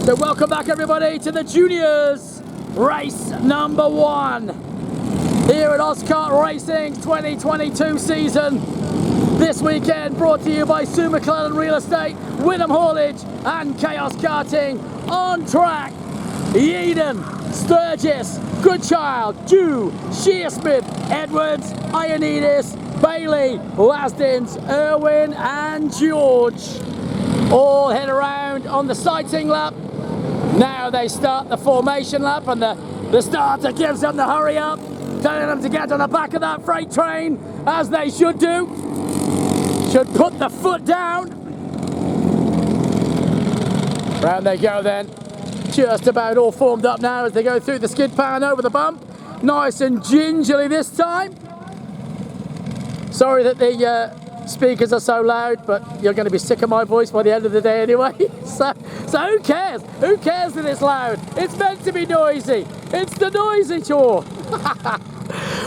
So welcome back everybody to the Juniors race number 1 here at Oscart Racing's 2022 season. This weekend brought to you by Sue McClellan Real Estate, Wynnum Haulage and Chaos Karting. On track, Yeadon, Sturgis, Goodchild, Dew, Shearsmith, Edwards, Ioannidis, Bailey, Lasdins, Irwin and George. All head around on the sighting lap. Now they start the formation lap, and the starter gives them the hurry up, telling them to get on the back of that freight train, as they should do. Should put the foot down. Round they go then. Just about all formed up now as they go through the skid pan over the bump. Nice and gingerly this time. Sorry that the speakers are so loud, but you're going to be sick of my voice by the end of the day anyway. So who cares? Who cares that it's loud? It's meant to be noisy. It's the noisy tour.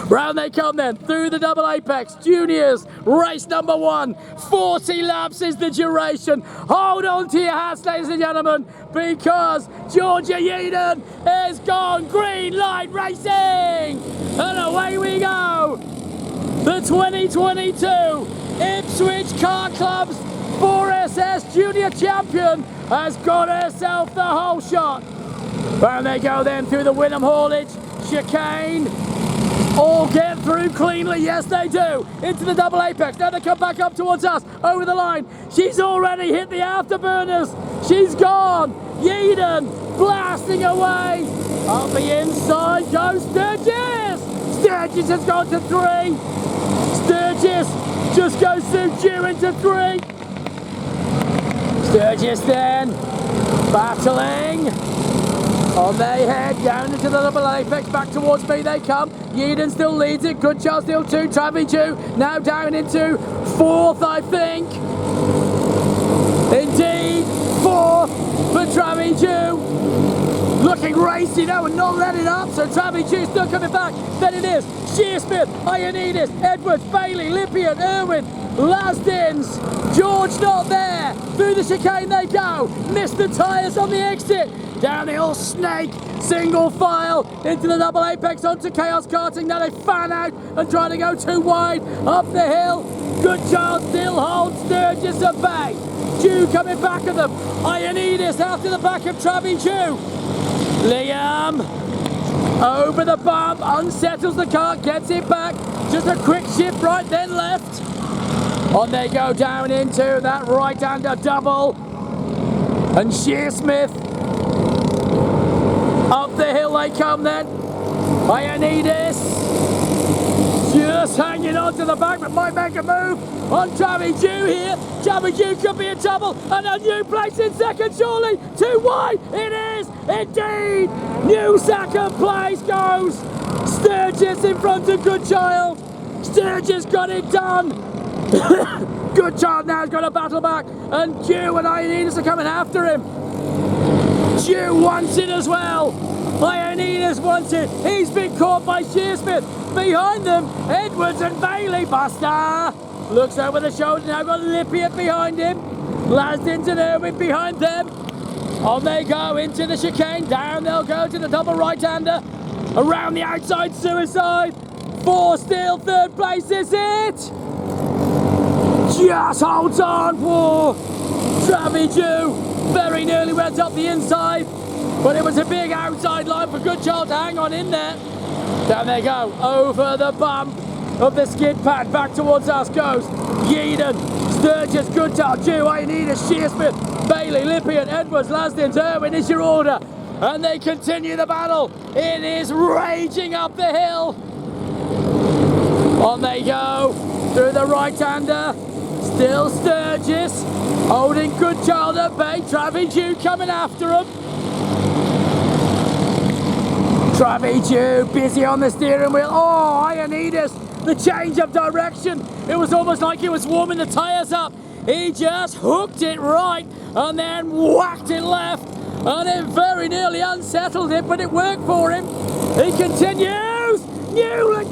Round they come then, through the double apex, Juniors, race number 1. 40 laps is the duration. Hold on to your hats, ladies and gentlemen, because Georgia Yeadon is gone. Green light racing! And away we go! The 2022 Ipswich Car Club's 4SS Junior Champion has got herself the whole shot. Round they go then through the Wynnum Haulage, chicane. All get through cleanly, yes they do. Into the double apex, now they come back up towards us, over the line. She's already hit the afterburners. She's gone. Yeadon blasting away. Up the inside goes Sturgis. Sturgis has gone to 3. Sturgis just goes through Dew into 3. Sturgis then battling. On they head down into the double apex, back towards me they come. Yeadon still leads it, Goodchild still 2, Travi Dew now down into 4th I think. Indeed, 4th for Travi Dew. Looking racy now and not letting up, so Travi Dew still coming back. Then it is Shearsmith, Ioannidis, Edwards, Bailey, Lippian, Irwin, Lasdins, George not there. Through the chicane they go, missed the tyres on the exit. Down the hill, snake, single file, into the double apex, onto Chaos Karting. Now they fan out and try to go too wide. Up the hill, Goodchild still holds Sturgis at bay. Dew coming back at them. Ioannidis out to the back of Travi Dew. Liam over the bump, unsettles the car, gets it back. Just a quick shift right, then left. On they go down into that right-hander double. And Shearsmith. Up the hill they come then. Ioannidis just hanging on to the back, but might make a move on Travi Dew here. Travi Dew could be in trouble, and a new place in second surely. Too wide, it is indeed. New second place goes Sturgis in front of Goodchild. Sturgis got it done. Goodchild now has got a battle back, and Dew and Ioannidis are coming after him. Dew wants it as well. Ioannidis wants it. He's been caught by Shearsmith. Behind them, Edwards and Bailey. Buster looks over the shoulder. Now got Lippian behind him. Lasdins and Irwin behind them. On they go into the chicane. Down they'll go to the double right-hander. Around the outside, Suicide. 4 still, 3rd place is it. Just holds on for Travi Dew. Very nearly went up the inside, but it was a big outside line for Goodchild to hang on in there. Down they go, over the bump of the skid pad, back towards us goes Yeadon, Sturgis, Goodchild, Dew, Ioannidis, Shearsmith, Bailey, Lippian, Edwards, Lasdins, Irwin is your order. And they continue the battle. It is raging up the hill. On they go, through the right-hander. Still Sturgis, holding Goodchild at bay. Travi Dew coming after him. Travi Dew busy on the steering wheel. Oh, Ioannidis, the change of direction. It was almost like he was warming the tyres up. He just hooked it right and then whacked it left. And it very nearly unsettled it, but it worked for him. He continues.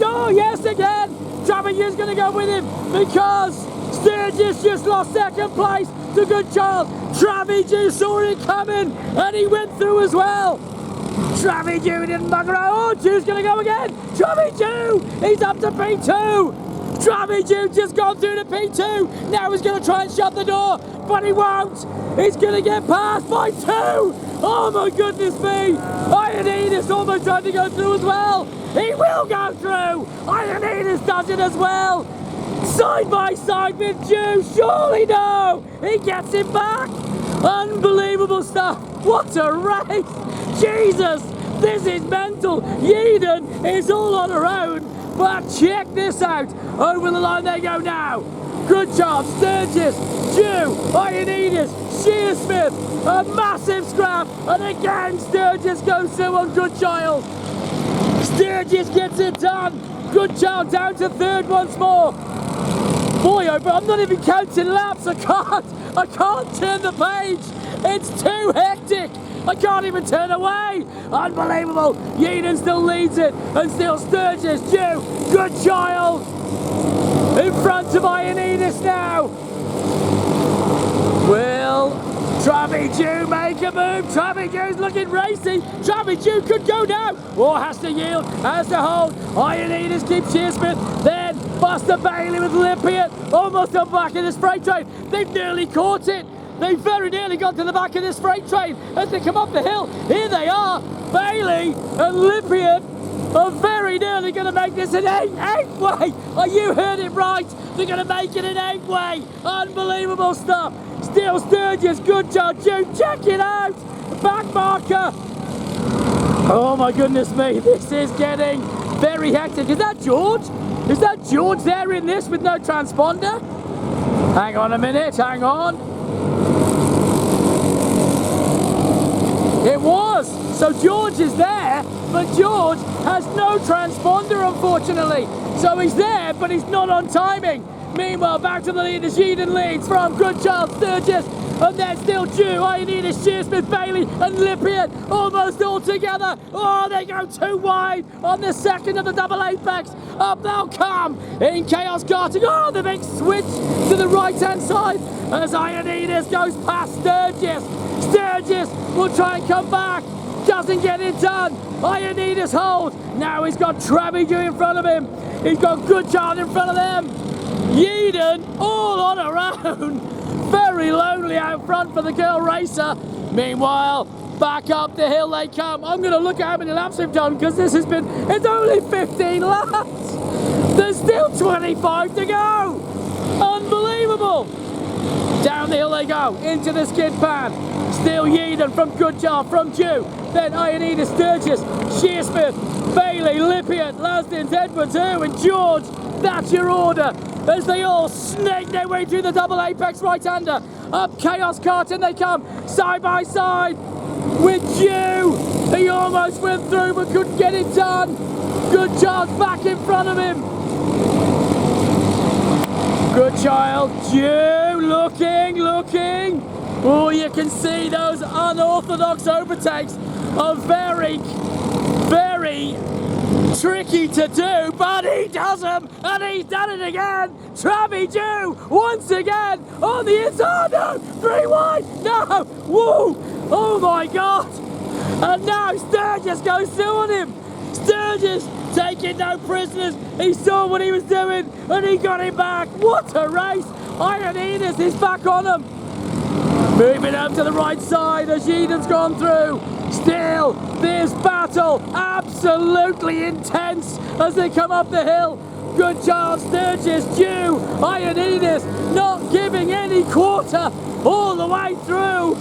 Oh, yes, again. Travi Dew's going to go with him because Sturgis just lost second place to Goodchild. Travie Jew saw it coming and he went through as well. Travie Jew didn't bugger out. Oh, Jew's going to go again. Travie Jew, he's up to P2. Travie Jew just gone through to P2. Now he's going to try and shut the door, but he won't. He's going to get past by 2. Oh my goodness me. Ioannidis almost trying to go through as well. He will go through. Ioannidis does it as well. Side by side with Jew. Surely no. He gets him back. Unbelievable stuff. What a race. Jesus, this is mental. Yeadon is all on her own. But check this out. Over the line they go now. Good job. Sturgis, Jew, Ioannidis, Shearsmith. A massive scrap. And again Sturgis goes through on Goodchild. Sturgis gets it done. Goodchild down to third once more. Boy, oh, but I'm not even counting laps. I can't turn the page. It's too hectic. I can't even turn away. Unbelievable. Yeadon still leads it. And still Sturgis, Jew, Goodchild. In front of Ioannidis now. Will Travie Jew make a move? Travie Jew's looking racy. Travie Jew could go now. Or has to yield, has to hold. Ioannidis keeps Shearsmith. Then Buster Bailey with Lippiett. Almost on back of this freight train. They've nearly caught it. They very nearly got to the back of this freight train as they come up the hill. Here they are. Bailey and Lippiett are very nearly going to make this an eight-way. Oh, you heard it right. They're going to make it an 8-way. Unbelievable stuff. Still Sturgis, Goodchild, Jew, check it out. Back marker. Oh my goodness me, this is getting very hectic. Is that George? Is that George there in this with no transponder? Hang on a minute, hang on. It was. So George is there, but George has no transponder, unfortunately. So he's there, but he's not on timing. Meanwhile, back to the lead as Yeadon leads from Goodchild, Sturgis, and then still Jew, Ioannidis, Shearsmith, Bailey, and Lippiett almost all together. Oh, they go too wide on the second of the double apex. Up they'll come in chaos karting. Oh, the big switch to the right-hand side as Ioannidis goes past Sturgis. Sturgis will try and come back. Doesn't get it done. Ioannidis holds. Now he's got Travie Jew in front of him. He's got Goodchild in front of them. Yeadon all on her own. Very lonely out front for the girl racer. Meanwhile, back up the hill they come. I'm going to look at how many laps they've done because this has been, it's only 15 laps. There's still 25 to go. Unbelievable. Down the hill they go, into the skid pan. Still Yeadon from Goodchild, from Jew. Then Ioannidis, Sturgis, Shearsmith, Bailey, Lippiett, Lasdins, Edwards, Irwin, George. That's your order. As they all snake their way through the double apex right-hander. Up chaos karting they come, side by side with Jew. He almost went through but couldn't get it done. Goodchild's back in front of him. Goodchild, Jew, looking. Oh, you can see those unorthodox overtakes are very, very tricky to do, but he does them, and he's done it again. Travie Jew, once again, on the inside. Oh, no, 3 wide, no, woo, oh my God. And now Sturgis goes through on him. Sturgis taking no prisoners. He saw what he was doing, and he got him back. What a race. Ioannidis is back on him. Moving up to the right side as Yeadon's gone through. Still, this battle absolutely intense as they come up the hill. Goodchild, Sturgis, Jew, Ioannidis not giving any quarter all the way through.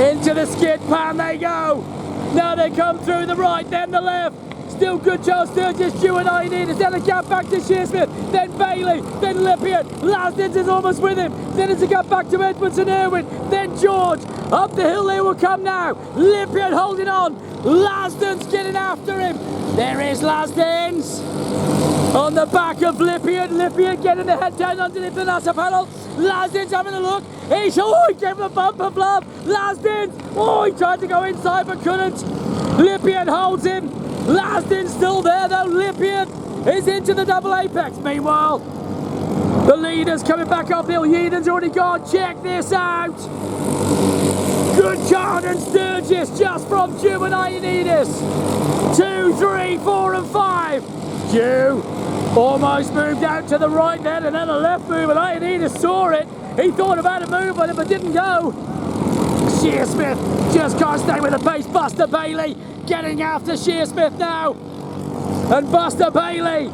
Into the skid pan they go. Now they come through the right, then the left. Still Goodchild, Sturgis, Jew and Ioannidis. Then a gap back to Shearsmith, then Bailey, then Lippiett. Lasdins is almost with him. Then it's a gap back to Edwards and Irwin. Then George. Up the hill they will come now. Lippiett holding on. Lasdins getting after him. There is Lasdins. On the back of Lippiett. Lippiett getting the head down underneath the NASA panel. Lasdins having a look. He gave him a bumper flub. Lasdins. Oh, he tried to go inside but couldn't. Lippiett holds him. Lasdins still there though. Lippiett is into the double apex. Meanwhile, The leader's coming back uphill. Yeadon's already gone. Check this out. Good Child and Sturgis just from Jew and Ioannidis. 2, 3, 4 and 5. Jew almost moved out to the right then, and then a left move, and Ioannidis saw it. He thought about a move on it, but didn't go. Shearsmith just can't stay with the pace. Buster Bailey getting after Shearsmith now. And Buster Bailey,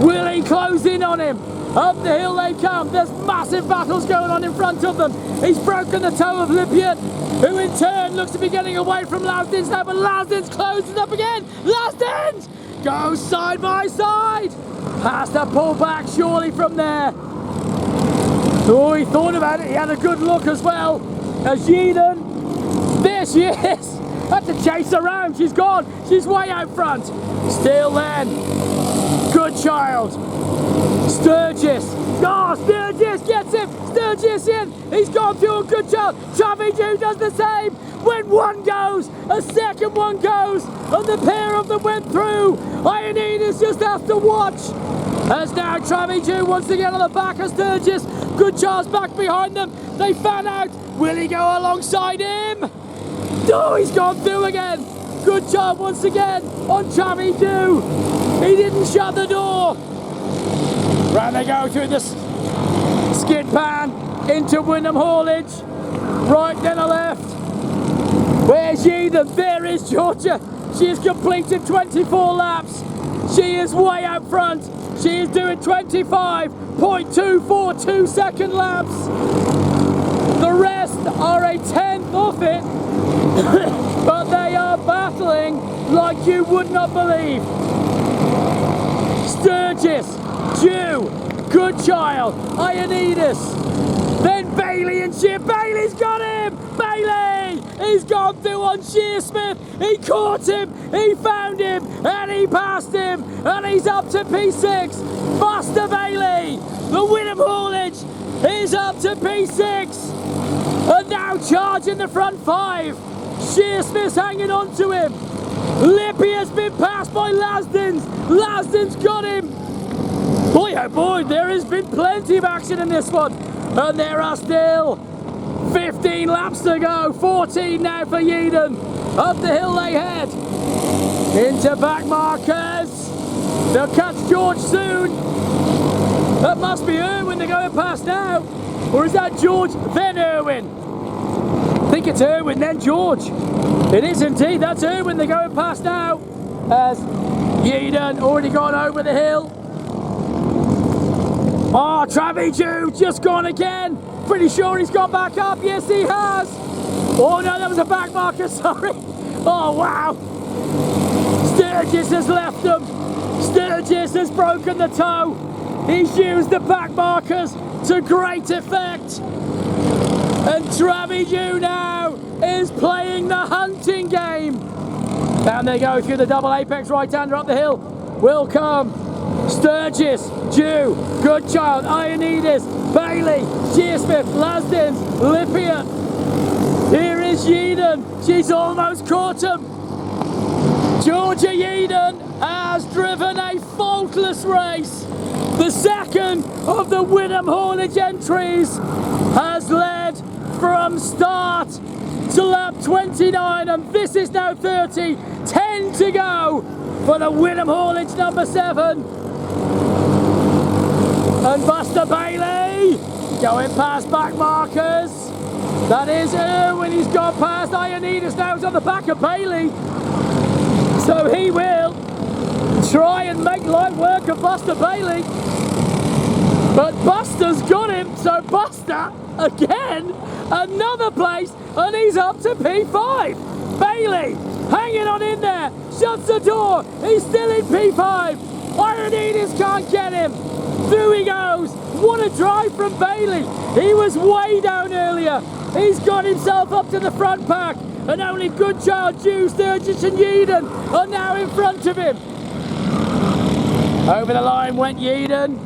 will he close in on him? Up the hill they come. There's massive battles going on in front of them. He's broken the toe of Lippian, who in turn looks to be getting away from Lasdins now, but Lasdins closes up again. Lasdins goes side by side. Has to pull back surely from there. Oh, he thought about it. He had a good look as well. As Yeadon, there she is. Had to chase her around. She's gone. She's way out front. Still then, Good Child. Sturgis. Oh, Sturgis gets him. Sturgis in. He's gone through a Good Child. Travi Jew does the same. When one goes, a second one goes. And the pair of them went through. Ioannidis just has to watch. As now Travi Jew once again on the back of Sturgis. Good Child's back behind them. They fan out. Will he go alongside him? Oh, he's gone through again. Good Child once again on Travi Jew. He didn't shut the door. Round they go through the skid pan into Wyndham Haulage. Right then a left. Where's Yeadon? There is Georgia. She has completed 24 laps. She is way out front. She is doing 25.242 second laps. The rest are a tenth off it. But they are battling like you would not believe. Sturgis, Jew, Good Child, Ioannidis, then Bailey and Shear. Bailey's got him! Bailey! He's gone through on Shearsmith. He caught him, he found him, and he passed him, and he's up to P6. Buster Bailey, the Wyndham Haulage, is up to P6. And now charging the front 5. Shearsmith's hanging on to him. Lippy has been passed by Lasdins. Lasdins got him. Boy, oh boy, there has been plenty of action in this one. And there are still 15 laps to go. 14 now for Yeadon. Up the hill they head. Into back markers. They'll catch George soon. That must be Irwin they're going past now. Or is that George, then Irwin? I think it's Irwin, then George. It is indeed, that's Irwin they're going past now. As Yeadon already gone over the hill. Oh, Travi Jew just gone again. Pretty sure he's gone back up. Yes, he has. Oh no, that was a back marker, sorry. Oh wow. Sturgis has left them. Sturgis has broken the toe. He's used the back markers to great effect. And Travi Jew now is playing the hunting game. Down they go through the double apex right-hander up the hill. Will come Sturgis, Jew, Good Child, Ioannidis, Bailey, Shearsmith, Lasdins, Lippian. Here is Yeadon. She's almost caught him. Georgia Yeadon has driven a faultless race. The second of the Wyndham Haulage entries has led from start to lap 29, and this is now 30. 10 to go for the Wyndham Haulage number 7. And Buster Bailey going past back markers. That is Irwin. He's gone past Ioannidis now. He's on the back of Bailey. So he will try and make light work of Buster Bailey. But Buster's got him, so Buster, again, another place, and he's up to P5. Bailey, hanging on in there, shuts the door, he's still in P5. Ioannidis can't get him. Through he goes. What a drive from Bailey. He was way down earlier. He's got himself up to the front pack, and only Good Child, Jew, Sturgis and Yeadon are now in front of him. Over the line went Yeadon.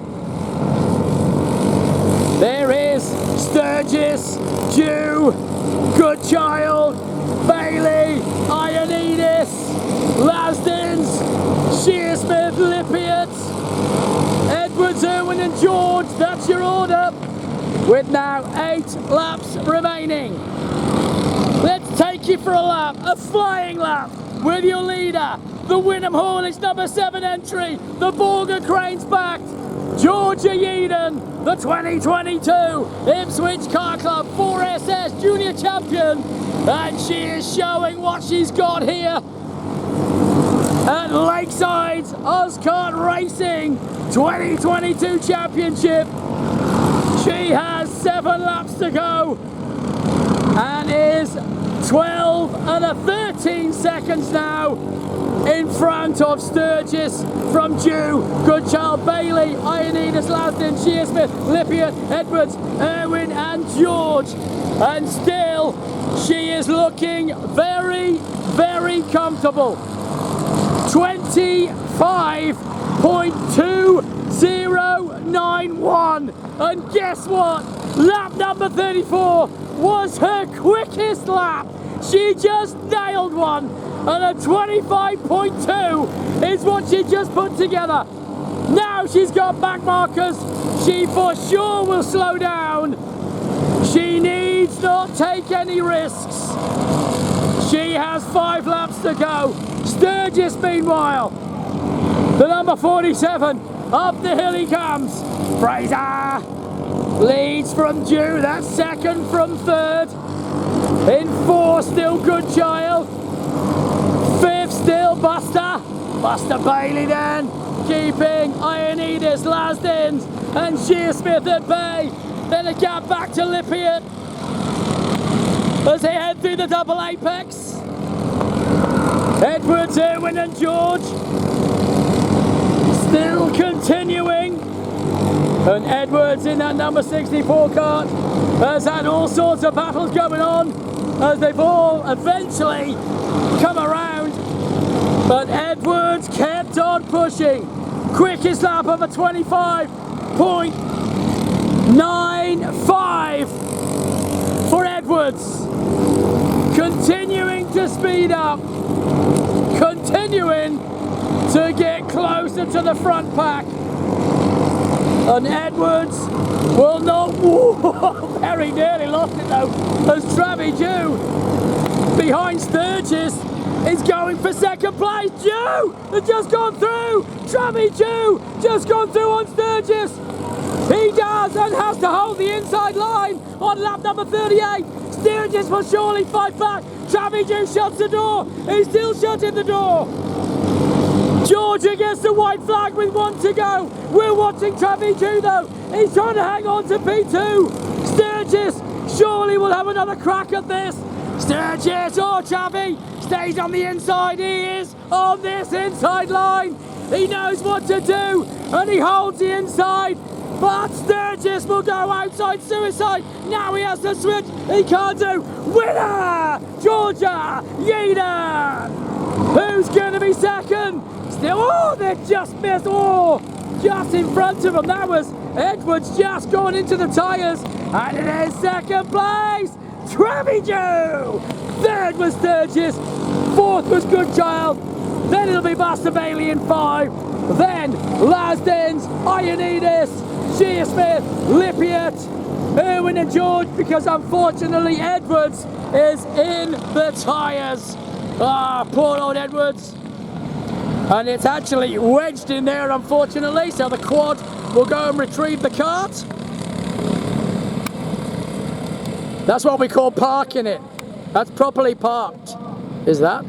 There is Sturgis, Jew, Good Child, Bailey, Ioannidis, Lasdins, Shearsmith, Lippian, Edwards, Irwin. Erwin and George, that's your order. With now 8 laps remaining. Let's take you for a lap, a flying lap, with your leader, the Wynnum Haulage number 7 entry, the Borger Cranes backed, Georgia Yeadon, the 2022 Ipswich Car Club 4SS Junior Champion, and she is showing what she's got here at Lakeside Oscart Racing 2022 Championship. She has 7 laps to go and is 12 and 13 seconds now in front of Sturgis from Dew, Goodchild, Bailey, Ionides, Lasden, Shearsmith, Lippiott, Edwards, Erwin and George. And still, she is looking very, very comfortable. 25.2091. And guess what? Lap number 34 was her quickest lap. She just nailed one, and a 25.2 is what she just put together. Now she's got back markers. She for sure will slow down. She needs not take any risks. She has 5 laps to go. Sturgis, meanwhile, the number 47, up the hill he comes. Fraser leads from Dew, that's second from third. In 4 still Goodchild. 5th still Buster. Buster Bailey then, keeping Ionides, Lasdens and Shearsmith at bay. Then a gap back to Lippiott as they head through the double apex. Edwards, Erwin and George still continuing. And Edwards in that number 64 cart has had all sorts of battles going on as they've all eventually come around. But Edwards kept on pushing. Quickest lap of a 25.95 for Edwards. Continuing to speed up. Continuing to get closer to the front pack. And Edwards will not, very nearly lost it though, as Travis Dew behind Sturgis is going for second place. Dew has just gone through. Travis Dew just gone through on Sturgis. He does and has to hold the inside line on lap number 38. Sturgis will surely fight back. Travis Dew shuts the door. He's still shutting the door. Georgia gets the white flag with 1 to go. We're watching Travis Dew though. He's trying to hang on to P2. Sturgis surely will have another crack at this. Sturgis or Travis stays on the inside. He is on this inside line. He knows what to do and he holds the inside. But Sturgis will go outside suicide. Now he has to switch. He can't do. Winner! Georgia Yeadon! Who's going to be second? Still, oh, they just missed. Oh, just in front of them. That was Edwards just going into the tyres. And it is second place. Travis Dew! Third was Sturgis. 4th was Goodchild. Then it'll be Buster Bailey in 5. Then Lasdens, Ionides, Shearsmith, Lippiott, Erwin and George, because unfortunately Edwards is in the tyres. Ah, poor old Edwards. And it's actually wedged in there, unfortunately, so the quad will go and retrieve the cart. That's what we call parking it. That's properly parked. Is that?